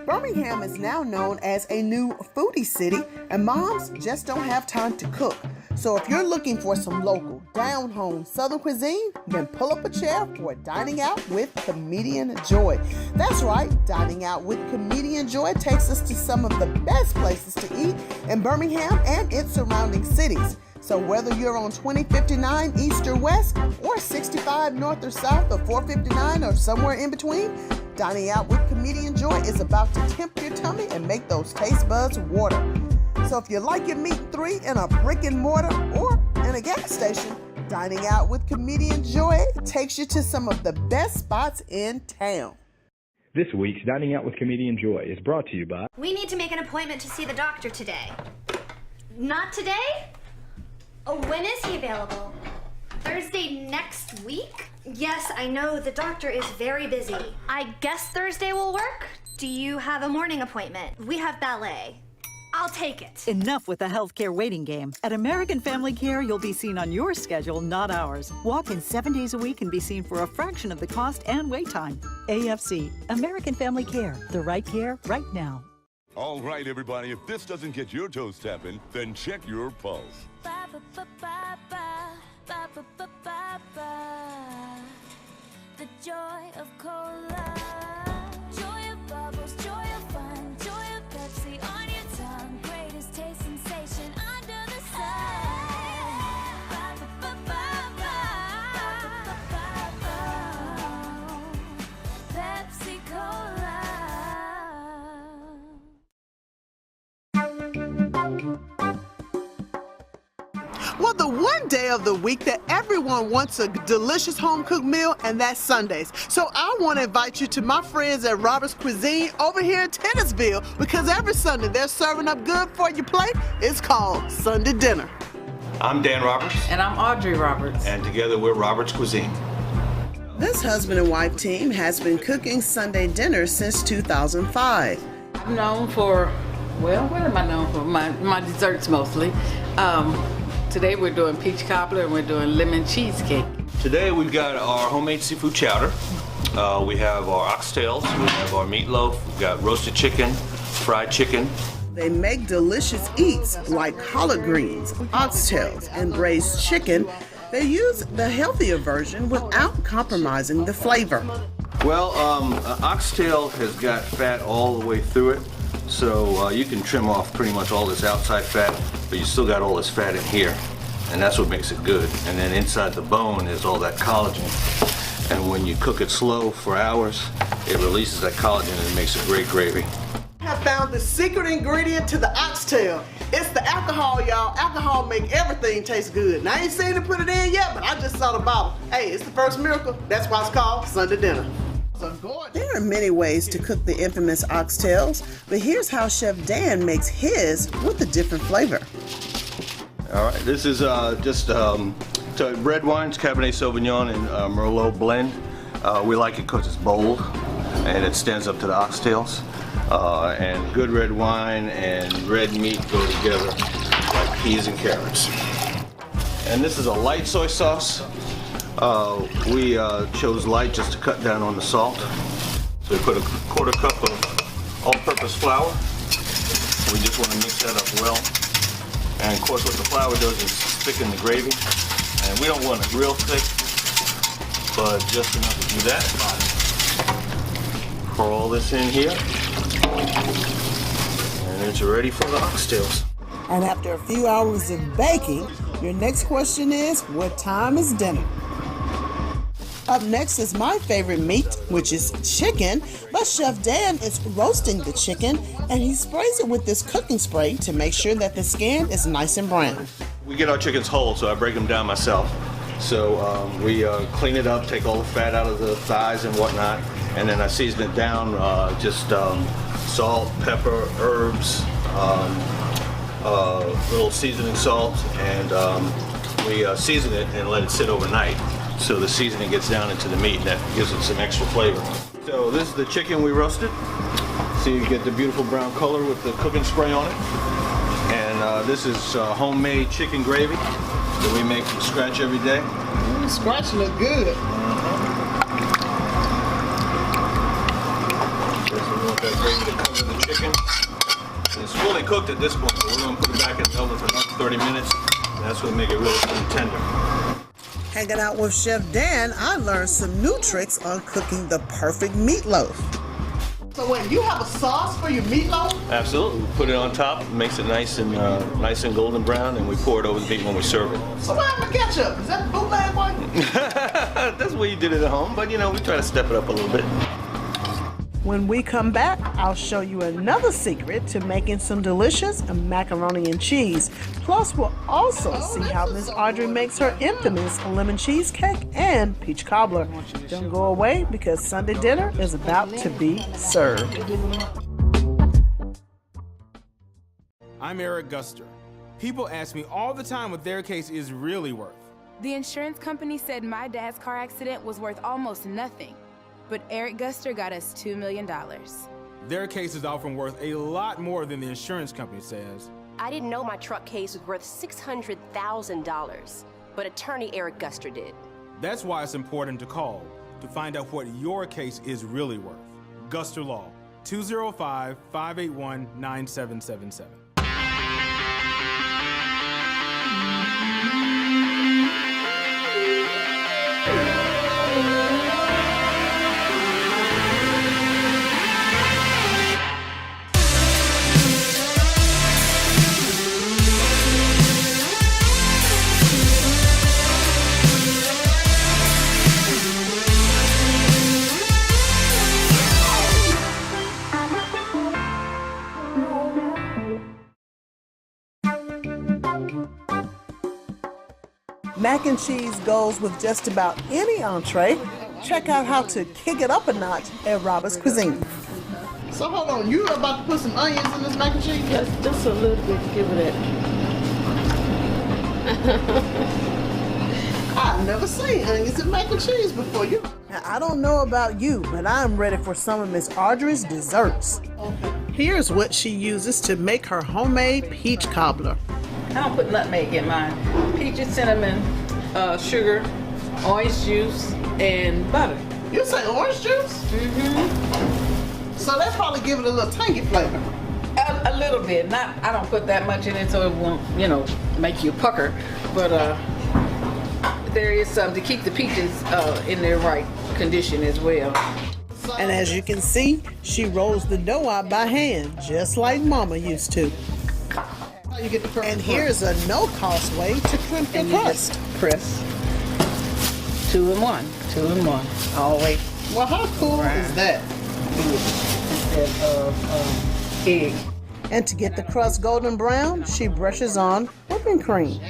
Birmingham is now known as a new foodie city, and moms just don't have time to cook. So if you're looking for some local, down-home Southern cuisine, then pull up a chair for Dining Out with Comedienne Joy. That's right, Dining Out with Comedienne Joy takes us to some of the best places to eat in Birmingham and its surrounding cities. So whether you're on 2059 East or West, or 65 North or South, or 459 or somewhere in between, Dining Out with Comedienne Joy is about to tempt your tummy and make those taste buds water. So if you like your meat 3 in a brick and mortar or in a gas station, Dining Out with Comedienne Joy takes you to some of the best spots in town. This week's Dining Out with Comedienne Joy is brought to you by... We need to make an appointment to see the doctor today. Not today? Oh, when is he available? Thursday next week? Yes, I know the doctor is very busy. I guess Thursday will work? Do you have a morning appointment? We have ballet. I'll take it. Enough with the healthcare waiting game. At American Family Care, you'll be seen on your schedule, not ours. Walk in 7 days a week and be seen for a fraction of the cost and wait time. AFC, American Family Care. The right care, right now. All right, everybody, if this doesn't get your toes tapping, then check your pulse. The joy of cola, joy of bubbles, joy of fun, joy of Pepsi on your tongue, greatest taste sensation under the sun. Pepsi Cola. Well, the one day of the week that everyone wants a delicious home-cooked meal, and that's Sundays. So I want to invite you to my friends at Robert's Cuisine over here in Tennisville, because every Sunday they're serving up good for your plate. It's called Sunday Dinner. I'm Dan Roberts. And I'm Audrey Roberts. And together we're Robert's Cuisine. This husband and wife team has been cooking Sunday dinner since 2005. I'm known for, well, what am I known for? My desserts mostly. Today we're doing peach cobbler and we're doing lemon cheesecake. Today we've got our homemade seafood chowder. We have our oxtails, we have our meatloaf, we've got roasted chicken, fried chicken. They make delicious eats like collard greens, oxtails, and braised chicken. They use the healthier version without compromising the flavor. Well, oxtail has got fat all the way through it, so you can trim off pretty much all this outside fat, but you still got all this fat in here, and that's what makes it good. And then inside the bone is all that collagen. And when you cook it slow for hours, it releases that collagen and it makes a great gravy. I have found the secret ingredient to the oxtail. It's the alcohol, y'all. Alcohol make everything taste good. Now, I ain't seen them put it in yet, but I just saw the bottle. Hey, it's the first miracle. That's why it's called Sunday Dinner. There are many ways to cook the infamous oxtails, but here's how Chef Dan makes his with a different flavor. All right, this is just red wines, Cabernet Sauvignon, and Merlot blend. We like it because it's bold and it stands up to the oxtails. And good red wine and red meat go together like peas and carrots. And this is a light soy sauce. We chose light just to cut down on the salt. So we put a quarter cup of all-purpose flour. We just want to mix that up well. And of course what the flour does is thicken the gravy. And we don't want it real thick, but just enough to do that. Pour all this in here. And it's ready for the oxtails. And after a few hours of baking, your next question is, what time is dinner? Up next is my favorite meat, which is chicken, but Chef Dan is roasting the chicken, and he sprays it with this cooking spray to make sure that the skin is nice and brown. We get our chickens whole, so I break them down myself. So we clean it up, take all the fat out of the thighs and whatnot, and then I season it down, just salt, pepper, herbs, little seasoning salt, and we season it and let it sit overnight. So the seasoning gets down into the meat and that gives it some extra flavor. So this is the chicken we roasted. So you get the beautiful brown color with the cooking spray on it. And this is homemade chicken gravy that we make from scratch every day. Scratch look good. Just a little the gravy to cover the chicken. And it's fully cooked at this point, but we're going to put it back in the oven for another 30 minutes. And that's going to make it really tender. Hanging out with Chef Dan, I learned some new tricks on cooking the perfect meatloaf. So wait, you have a sauce for your meatloaf? Absolutely. We put it on top, it makes it nice and golden brown, and we pour it over the meat when we serve it. So what happened to ketchup? Is that bootleg one? That's the way you did it at home, but you know, we try to step it up a little bit. When we come back, I'll show you another secret to making some delicious macaroni and cheese. Plus, we'll also see how Miss Audrey makes her infamous lemon cheesecake and peach cobbler. Don't go away because Sunday dinner is about to be served. I'm Eric Guster. People ask me all the time what their case is really worth. The insurance company said my dad's car accident was worth almost nothing. But Eric Guster got us $2 million. Their case is often worth a lot more than the insurance company says. I didn't know my truck case was worth $600,000, but attorney Eric Guster did. That's why it's important to call to find out what your case is really worth. Guster Law, 205-581-9777. Mac and cheese goes with just about any entree. Check out how to kick it up a notch at Robert's Cuisine. So hold on, you about to put some onions in this mac and cheese? Yes, just a little bit, give it I've never seen onions in mac and cheese before. Now, I don't know about you, but I'm ready for some of Miss Audrey's desserts. Here's what she uses to make her homemade peach cobbler. I don't put nutmeg in mine. Peaches, cinnamon, sugar, orange juice, and butter. You say orange juice? Mm-hmm. So that probably give it a little tangy flavor. A little bit. I don't put that much in it so it won't, make you pucker. But there is some to keep the peaches in their right condition as well. And as you can see, she rolls the dough out by hand, just like Mama used to. And here's a no-cost way to crimp your crust. Press. 2 in 1. 2 in 1. Always. Well, how cool is that? Instead of egg. And to get the crust golden brown, she brushes on whipping cream.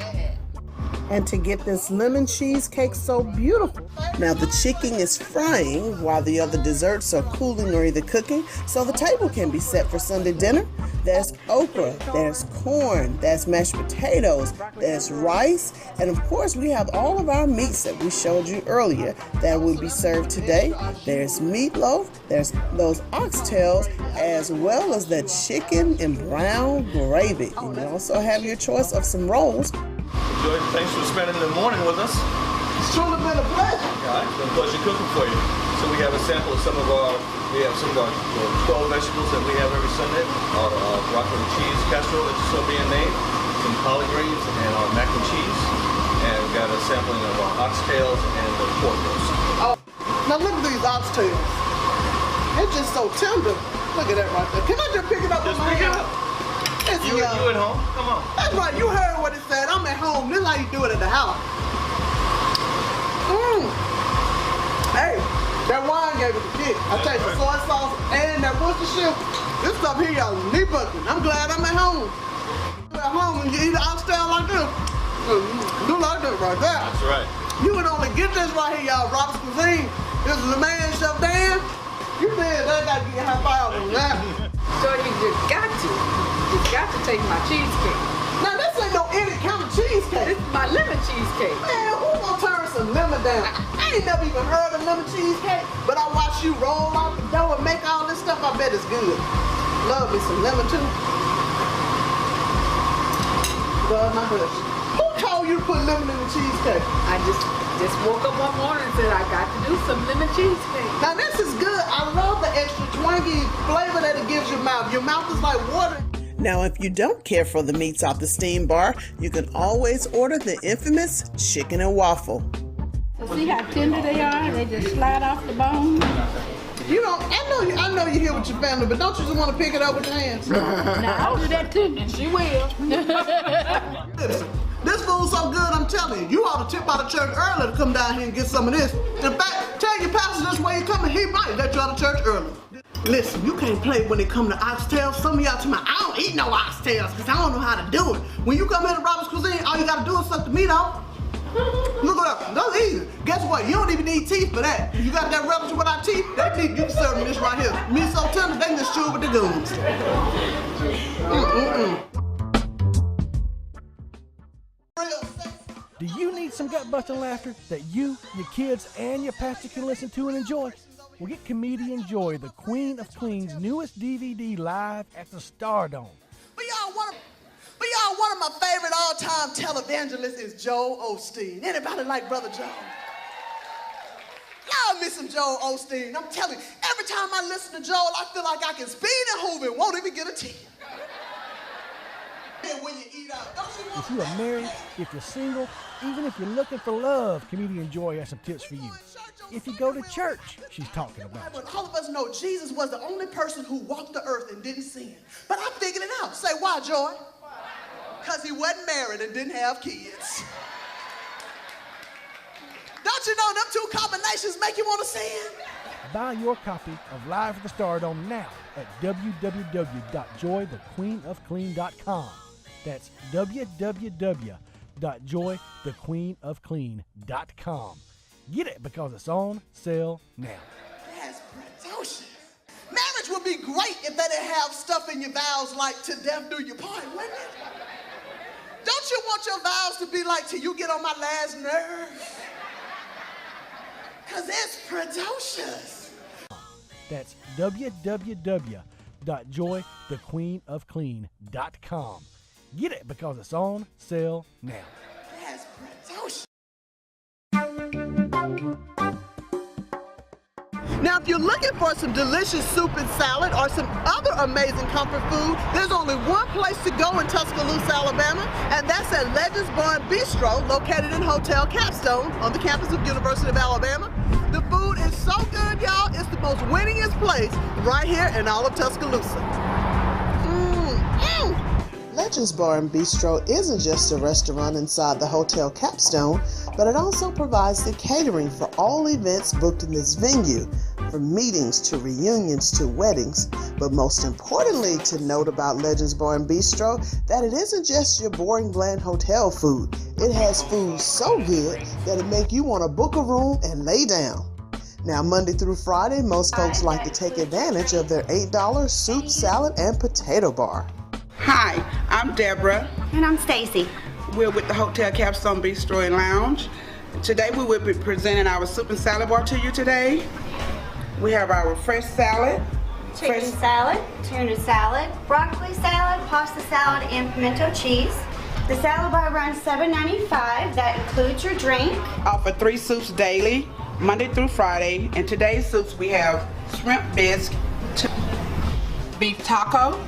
And to get this lemon cheesecake so beautiful. Now the chicken is frying while the other desserts are cooling or either cooking, so the table can be set for Sunday dinner. There's okra, there's corn, there's mashed potatoes, there's rice, and of course we have all of our meats that we showed you earlier that will be served today. There's meatloaf, there's those oxtails, as well as the chicken and brown gravy. And you also have your choice of some rolls. Joy, thanks for spending the morning with us. It's truly been a pleasure. All right, it's been a pleasure cooking for you. So we have a sample of some of our 12 vegetables that we have every Sunday. Our broccoli and cheese casserole that's still being made, some collard greens, and our mac and cheese. And we got a sampling of our oxtails and the pork roast. Oh, now look at these oxtails. They're just so tender. Look at that right there. Can I just pick it up with my hand? You at home? Come on. That's right. You heard what it said. I'm at home. This is how you do it at the house. Hey, that wine gave it a kick. I tell you, the soy sauce and that Worcestershire, this stuff here, y'all, knee bucking. I'm glad I'm at home. At home, when you eat an oxtail like this, you like this right there. That's right. You would only get this right here, y'all. Robert's Cuisine. This is the man, Chef Dan. You did that. Got to get your high five on that. So you just got to taste my cheesecake. Now this ain't no any kind of cheesecake. This is my lemon cheesecake. Man, who gonna turn some lemon down? I ain't never even heard of lemon cheesecake, but I watch you roll out the dough and make all this stuff. I bet it's good. Love me some lemon too. Love my hush. Who told you to put lemon in the cheesecake? I just woke up one morning and said I got to do some lemon cheesecake. Now this is good. I love the extra twangy flavor that it gives your mouth. Your mouth is like water. Now, if you don't care for the meats off the steam bar, you can always order the infamous chicken and waffle. See how tender they are? They just slide off the bone. You know, I know you're here with your family, but don't you just want to pick it up with your hands? Now, I'll do that too, and she will. Listen, this food's so good, I'm telling you, you ought to tip out of church early to come down here and get some of this. In fact, tell your pastor this way you coming, he might let you out of church early. Listen, you can't play when it come to oxtails. Some of y'all tell me, I don't eat no oxtails because I don't know how to do it. When you come here to Robert's Cuisine, all you got to do is suck the meat off. Look it up. That's easy. Guess what? You don't even need teeth for that. You got that relative without teeth, you can serve me this right here. Meat so tender, they can just chew it with the gums. Do you need some gut-busting laughter that you, your kids, and your pastor can listen to and enjoy? Well, get Comedienne Joy, the Queen of Clean's newest DVD, live at the Stardome. But y'all, one of my favorite all-time televangelists is Joel Osteen. Anybody like Brother Joel? Y'all miss some Joel Osteen. I'm telling you, every time I listen to Joel, I feel like I can speed and hoove and won't even get a teeth. When you eat out, don't you want if you are married, if you're single, even if you're looking for love, Comedienne Joy has some tips for you. If you go to church, she's talking about you. All of us know Jesus was the only person who walked the earth and didn't sin. But I figured it out. Say, why, Joy? Because he wasn't married and didn't have kids. Don't you know them two combinations make you want to sin? Buy your copy of Live at the Stardome now at www.joythequeenofclean.com. That's www.joythequeenofclean.com. Get it because it's on sale now. That's pretentious. Marriage would be great if they didn't have stuff in your vows like to death do you part, wouldn't it? Don't you want your vows to be like till you get on my last nerve? Because it's pretentious. That's www.joythequeenofclean.com. Get it because it's on sale now. That's pretentious. Now, if you're looking for some delicious soup and salad or some other amazing comfort food, there's only one place to go in Tuscaloosa, Alabama, and that's at Legends Bar Bistro, located in Hotel Capstone on the campus of University of Alabama. The food is so good, y'all. It's the most winningest place right here in all of Tuscaloosa. Legends Bar and Bistro isn't just a restaurant inside the Hotel Capstone, but it also provides the catering for all events booked in this venue, from meetings to reunions to weddings. But most importantly to note about Legends Bar and Bistro, that it isn't just your boring bland hotel food. It has food so good that it make you want to book a room and lay down. Now, Monday through Friday, most folks like to take advantage of their $8 soup, salad, and potato bar. Hi, I'm Deborah. And I'm Stacy. We're with the Hotel Capstone Bistro and Lounge. Today we will be presenting our soup and salad bar to you today. We have our fresh salad. Chicken salad, tuna salad, broccoli salad, pasta salad, and pimento cheese. The salad bar runs $7.95. That includes your drink. Offer 3 soups daily, Monday through Friday. And today's soups we have shrimp bisque, beef taco,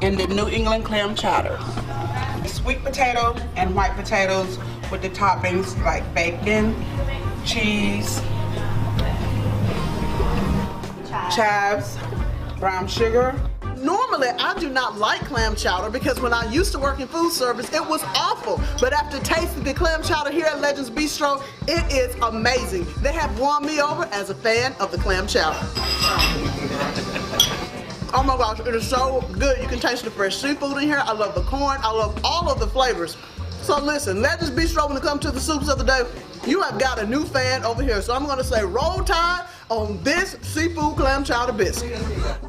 and the New England clam chowder. Sweet potato and white potatoes with the toppings like bacon, cheese, chives, brown sugar. Normally, I do not like clam chowder because when I used to work in food service, it was awful. But after tasting the clam chowder here at Legends Bistro, it is amazing. They have won me over as a fan of the clam chowder. Oh my gosh, it is so good. You can taste the fresh seafood in here. I love the corn. I love all of the flavors. So listen, Legends Bistro, when it comes to the soups of the day, you have got a new fan over here. So I'm going to say roll tide on this seafood clam chowder biscuit.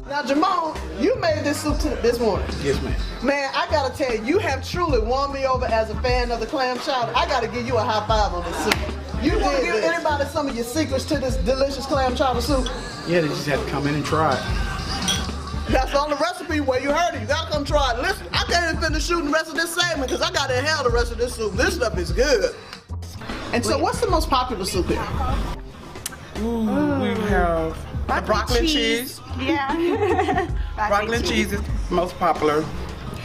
Now, Jamal, you made this soup this morning. Yes, ma'am. Man, I got to tell you, you have truly won me over as a fan of the clam chowder. I got to give you a high five on this soup. You want to give anybody some of your secrets to this delicious clam chowder soup? Yeah, they just have to come in and try it. That's on the recipe where you heard it. You gotta come try it. Listen, I can't even finish shooting the rest of this segment because I gotta inhale the rest of this soup. This stuff is good. And so what's the most popular soup here? We have the broccoli cheese. Yeah. Broccoli and cheese is most popular.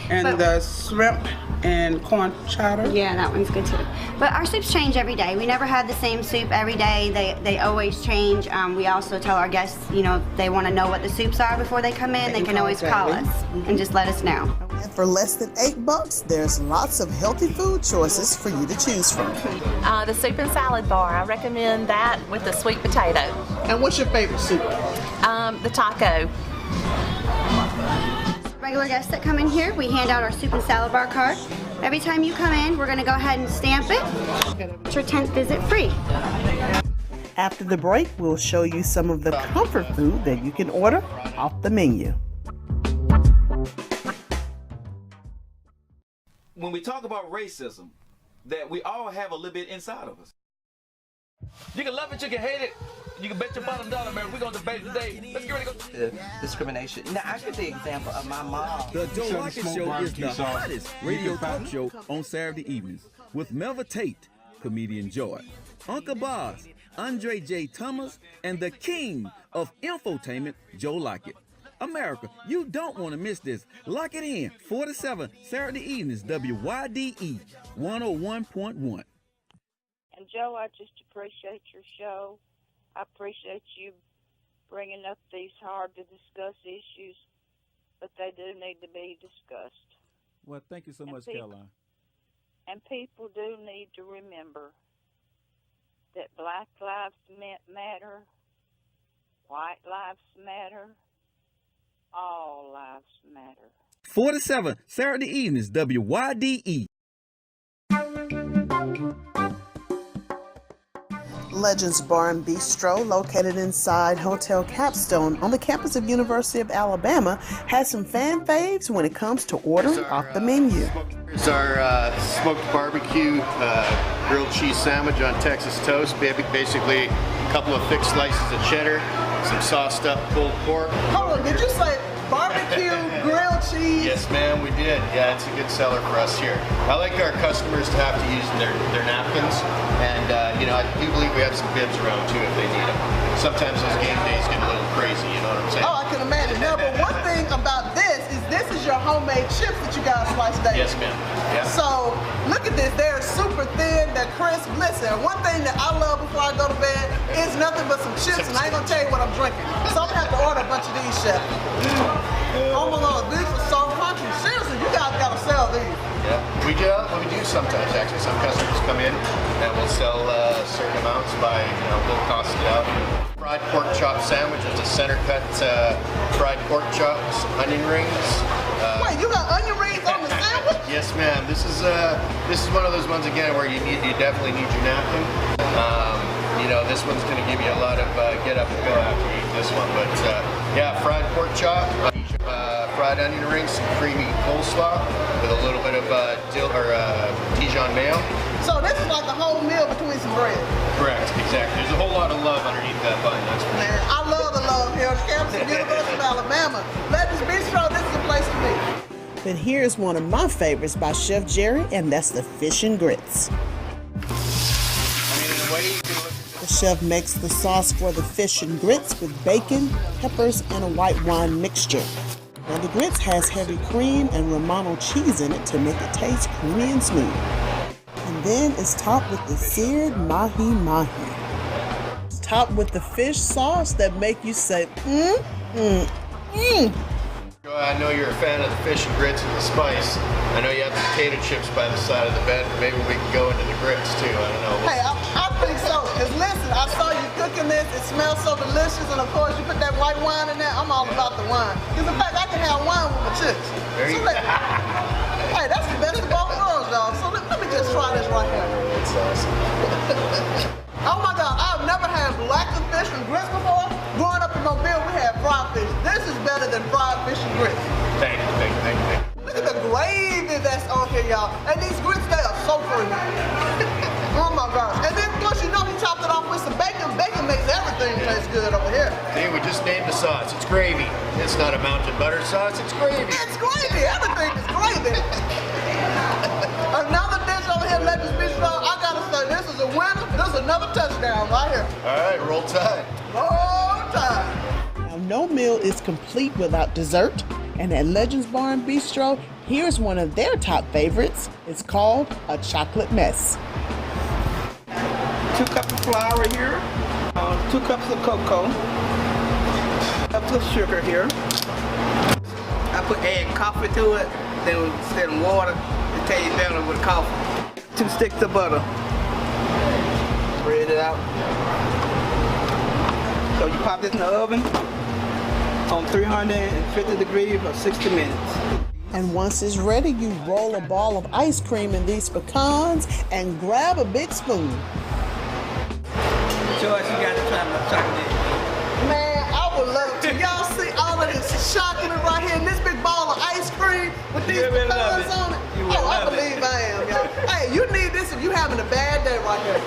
And the shrimp and corn chowder. Yeah, that one's good too. But our soups change every day. We never have the same soup every day. They always change. We also tell our guests, you know, if they want to know what the soups are before they come in, they can always call us and just let us know. And for less than $8, there's lots of healthy food choices for you to choose from. The soup and salad bar, I recommend that with the sweet potato. And what's your favorite soup? The taco. Regular guests that come in here, we hand out our soup and salad bar card. Every time you come in, we're going to go ahead and stamp it. It's your 10th visit free. After the break, we'll show you some of the comfort food that you can order off the menu. When we talk about racism, that we all have a little bit inside of us. You can love it, you can hate it. You can bet your bottom dollar, man. We're going to debate today. Let's get ready to go. Discrimination. Now, I give the example of my mom. The Joe Lockett Show is the hottest radio talk show on Saturday evenings with Melva Tate, Comedienne Joy, Uncle Boz, Andre J. Thomas, and the king of infotainment, Joe Lockett. America, you don't want to miss this. Lock it in. 4 to 7, Saturday evenings, WYDE 101.1. And Joe, I just appreciate your show. I appreciate you bringing up these hard-to-discuss issues, but they do need to be discussed. Well, thank you so much, Caroline. And people do need to remember that Black lives matter, white lives matter, all lives matter. 4 to 7, Saturday evenings, WYDE. Legends Bar and Bistro, located inside Hotel Capstone on the campus of University of Alabama, has some fan faves when it comes to ordering off the menu. It's our smoked barbecue grilled cheese sandwich on Texas toast. Basically, a couple of thick slices of cheddar, some sauced up pulled pork. Hold on, did you say barbecue grilled cheese? Yes, ma'am, we did. Yeah, it's a good seller for us here. I like our customers to have to use their napkins, and you know, I do believe we have some bibs around too if they need them. Sometimes those game days get a little crazy, you know what I'm saying? Oh, I can imagine. No, but one thing about this is your homemade chips that you guys slice daily. Yes, ma'am. Yeah. So look at this. They're super thin. They're crisp. Listen, one thing that I love before I go to bed is nothing but some chips, and I ain't gonna tell you what I'm drinking. So I'm gonna have to order a bunch of these, chef. Oh my Lord, these are so crunchy. Seriously, you guys gotta sell these. Yeah, we do sometimes actually. Some customers come in and we'll sell certain amounts by, you know, we'll cost it out. Fried pork chop sandwich. It's a center cut fried pork chops, onion rings. Wait, you got onion rings on the sandwich? Yes, ma'am. This is one of those ones again where you definitely need your napkin. You know, this one's going to give you a lot of get up and go after you eat this one. But yeah, fried pork chop, fried onion rings, some creamy coleslaw with a little bit of Dijon mayo. So this is like a whole meal between some bread. Correct, exactly. There's a whole lot of love underneath that bun. That's for Man, sure. I love the love here on campus of University of Alabama. Legends Bistro, this is the place to be. But here's one of my favorites by Chef Jerry, and that's the fish and grits. The chef makes the sauce for the fish and grits with bacon, peppers, and a white wine mixture. Now the grits has heavy cream and Romano cheese in it to make it taste creamy and smooth. And then it's topped with the seared mahi-mahi. It's topped with the fish sauce that make you say, I know you're a fan of the fish and grits and the spice. I know you have the potato chips by the side of the bed, but maybe we can go into the grits too. I don't know. Hey, I think so. Because listen, I saw you cooking this. It smells so delicious. And of course, you put that white wine in there. I'm all about the wine. Because in fact, I can have wine with my chips. There you go. Hey, that's the best of both worlds, y'all. So let me just try this right here. That's awesome. Oh my God, I've never had black fish and grits before. Growing up in Mobile, we had fried fish. This is better than fried fish and grits. Thank you. Look at the gravy that's on here, y'all. And these grits, they are so creamy. Oh my gosh. And then, of course, you know he chopped it off with some bacon. Bacon makes everything taste good over here. See, we just named the sauce. It's gravy. It's not a mountain butter sauce, it's gravy. It's gravy. Everything is gravy. Another dish over here, Legends Bistro. I gotta say, this is a winner. This is another touchdown right here. All right, roll tide. Roll tide. Now, no meal is complete without dessert. And at Legends Bar and Bistro, here's one of their top favorites. It's called a chocolate mess. 2 cups of flour here, 2 cups of cocoa, cups of sugar here. I add coffee to it, then instead of water, it tastes better with coffee. 2 sticks of butter. Spread it out. So you pop this in the oven on 350 degrees for 60 minutes. And once it's ready, you roll a ball of ice cream in these pecans and grab a big spoon. Joyce, you gotta try my chocolate. Man, I would love to. Y'all see all of this chocolate right here and this big ball of ice cream with these pecans on it? Oh, I believe I am, y'all. Hey, you need this if you're having a bad day right here.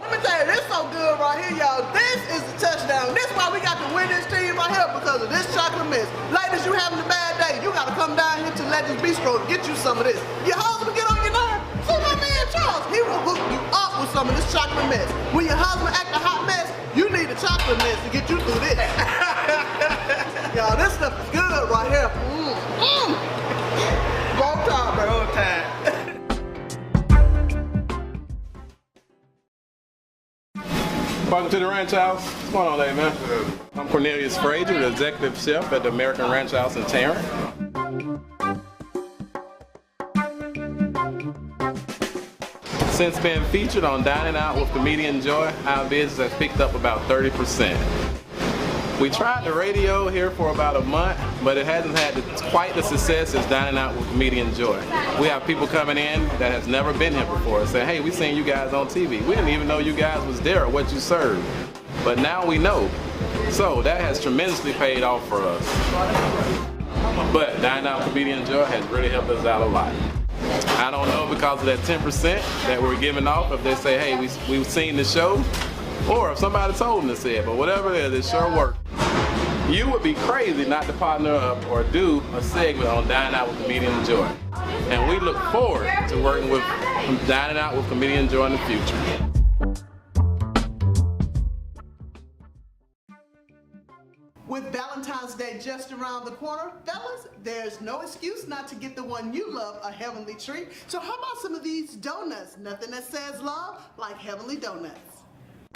Let me tell you, this is so good right here, y'all. This is the touchdown. This is why we got to win this team right here, because of this chocolate mess. Ladies, you having a bad day, you gotta come down here to Legends Bistro to get you some of this. Your husband get on your nerve? See my man Charles, he will hook you up with some of this chocolate mess. When your husband act a hot mess, you need a chocolate mess to get you through this. Y'all, this stuff is good right here. Roll tide, bro. Roll tide. Welcome to the Ranch House. What's going on today, man? I'm Cornelius Frazier, the executive chef at the American Ranch House in Tarrant. Since being featured on Dining Out with Comedienne Joy, our business has picked up about 30%. We tried the radio here for about a month, but it hasn't had quite the success as Dining Out with Comedienne Joy. We have people coming in that has never been here before saying, hey, we seen you guys on TV. We didn't even know you guys was there or what you served. But now we know. So that has tremendously paid off for us. But Dining Out with Comedienne Joy has really helped us out a lot. I don't know because of that 10% that we're giving off, if they say, hey, we've seen the show, or if somebody told them to say it, but whatever it is, it sure worked. You would be crazy not to partner up or do a segment on Dining Out with Comedienne Joy. And we look forward to working with Dining Out with Comedienne Joy in the future. With Valentine's Day just around the corner, fellas, there's no excuse not to get the one you love a heavenly treat. So how about some of these donuts? Nothing that says love like Heavenly Donuts.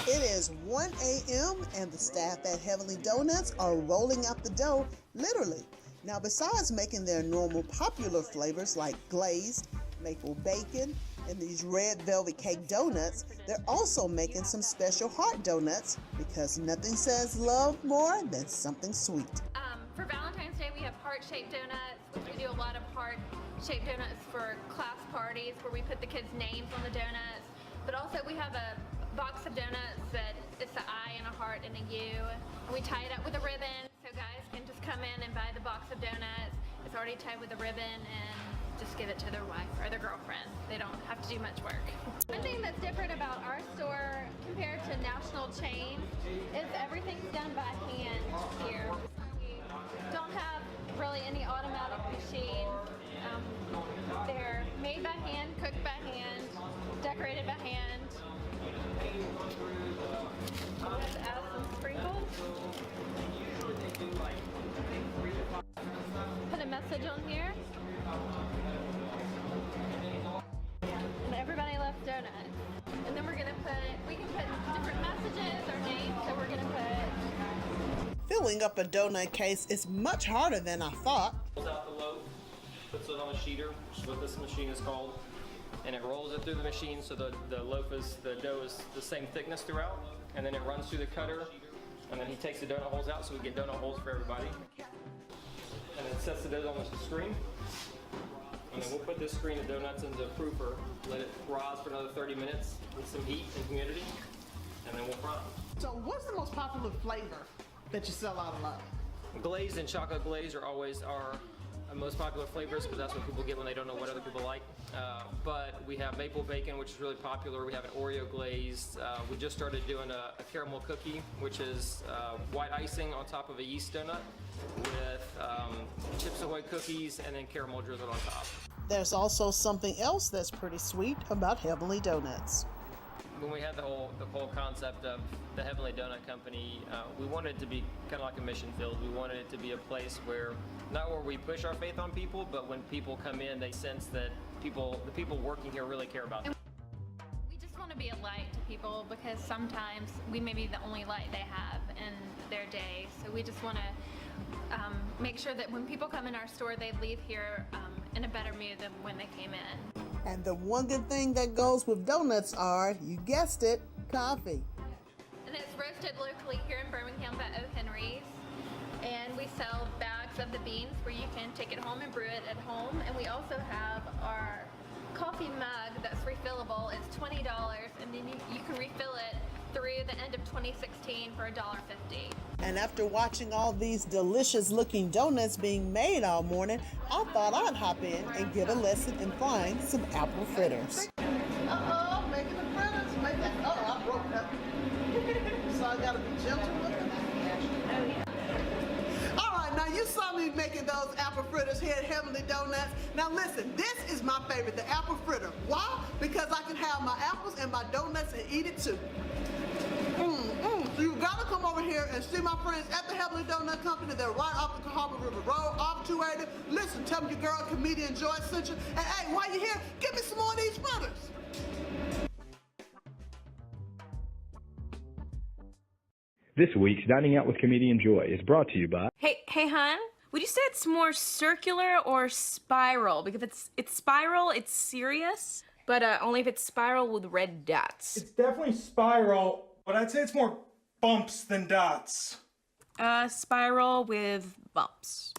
It is 1 a.m. and the staff at Heavenly Donuts are rolling out the dough, literally. Now, besides making their normal popular flavors like glazed, maple bacon, and these red velvet cake donuts, they're also making some special heart donuts because nothing says love more than something sweet. For Valentine's Day, we have heart-shaped donuts. We do a lot of heart-shaped donuts for class parties where we put the kids' names on the donuts. But also we have a box of donuts that it's an I and a heart and a U. And we tie it up with a ribbon so guys can just come in and buy the box of donuts. It's already tied with a ribbon and just give it to their wife or their girlfriend. They don't have to do much work. One thing that's different about our store compared to national chains is everything's done by hand here. We don't have really any automatic machines. They're made by hand, cooked by hand, decorated by hand. Let's add some sprinkles. Put a message on here. And everybody loves donuts. And then we can put different messages or names, so we're gonna put. Filling up a donut case is much harder than I thought. Pulls out the loaf, puts it on a sheeter, which is what this machine is called, and it rolls it through the machine so the dough is the same thickness throughout, and then it runs through the cutter, and then he takes the donut holes out so we get donut holes for everybody. And then sets the dough on the screen. And then we'll put this screen of donuts into a proofer, let it rise for another 30 minutes with some heat and humidity, and then we'll fry them. So what's the most popular flavor that you sell out a lot? Glazed and chocolate glaze are always our most popular flavors because that's what people get when they don't know what other people like. But we have maple bacon, which is really popular. We have an Oreo glazed. We just started doing a caramel cookie, which is white icing on top of a yeast donut with Chips Ahoy cookies and then caramel drizzled on top. There's also something else that's pretty sweet about Heavenly Doughnuts. When we had the whole concept of the Heavenly Donut Company, we wanted it to be kind of like a mission field. We wanted it to be a place where, not where we push our faith on people, but when people come in, they sense that the people working here really care about them. We just want to be a light to people because sometimes we may be the only light they have in their day. So we just want to make sure that when people come in our store, they leave here in a better mood than when they came in. And the one good thing that goes with donuts are, you guessed it, coffee. And it's roasted locally here in Birmingham by O. Henry's. And we sell bags of the beans where you can take it home and brew it at home. And we also have our coffee mug that's refillable. It's $20, and then you can refill it through the end of 2016 for $1.50. And after watching all these delicious looking donuts being made all morning, I thought I'd hop in and get a lesson in frying some apple fritters. Uh-oh, making the fritters. I broke that. So I gotta be gentle with them. All right, now you saw me making those apple fritters here at Heavenly Doughnuts. Now listen, this is my favorite, the apple fritter. Why? Because I can have my apples and my donuts and eat it too. So you gotta come over here and see my friends at the Heavenly Donut Company. They're right off the Harbor River Road, off 280. Listen, tell me your girl, Comedienne Joy sent you. And hey, while you're here, give me some more of these fritters. This week's Dining Out with Comedienne Joy is brought to you by... Hey, hon, would you say it's more circular or spiral? Because if it's spiral, it's serious, but only if it's spiral with red dots. It's definitely spiral, but I'd say it's more bumps than dots. Spiral with bumps.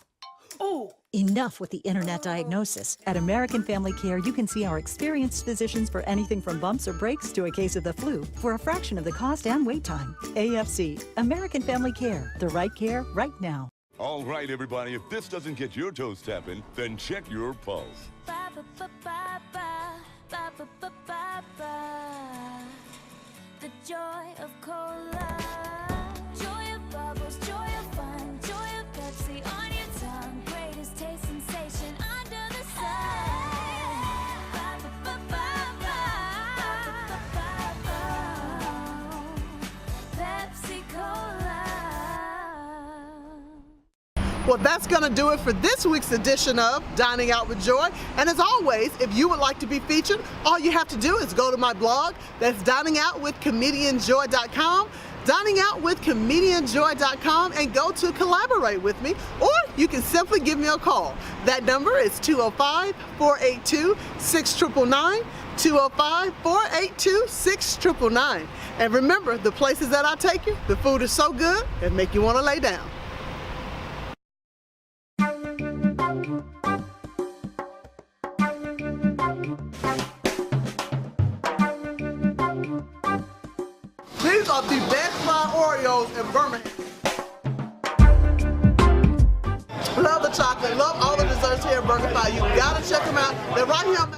Oh! Enough with the internet diagnosis. At American Family Care, you can see our experienced physicians for anything from bumps or breaks to a case of the flu for a fraction of the cost and wait time. AFC, American Family Care, the right care right now. All right, everybody, if this doesn't get your toes tapping, then check your pulse. The joy of cola, joy of bubbles, joy of fun, joy of Pepsi on your tongue, greatest taste sensation under the sun. Pepsi Cola. Well, that's going to do it for this week's edition of Dining Out with Joy. And as always, if you would like to be featured, all you have to do is go to my blog. That's diningoutwithcomedienjoy.com. diningoutwithcomedienjoy.com, and go to collaborate with me, or you can simply give me a call. That number is 205-482-6999, 205-482-6999. And remember, the places that I take you, the food is so good, it make you want to lay down. These are the best fried Oreos in Birmingham. Love the chocolate, love all the desserts here at BurgerFi. You gotta check them out. They're right here on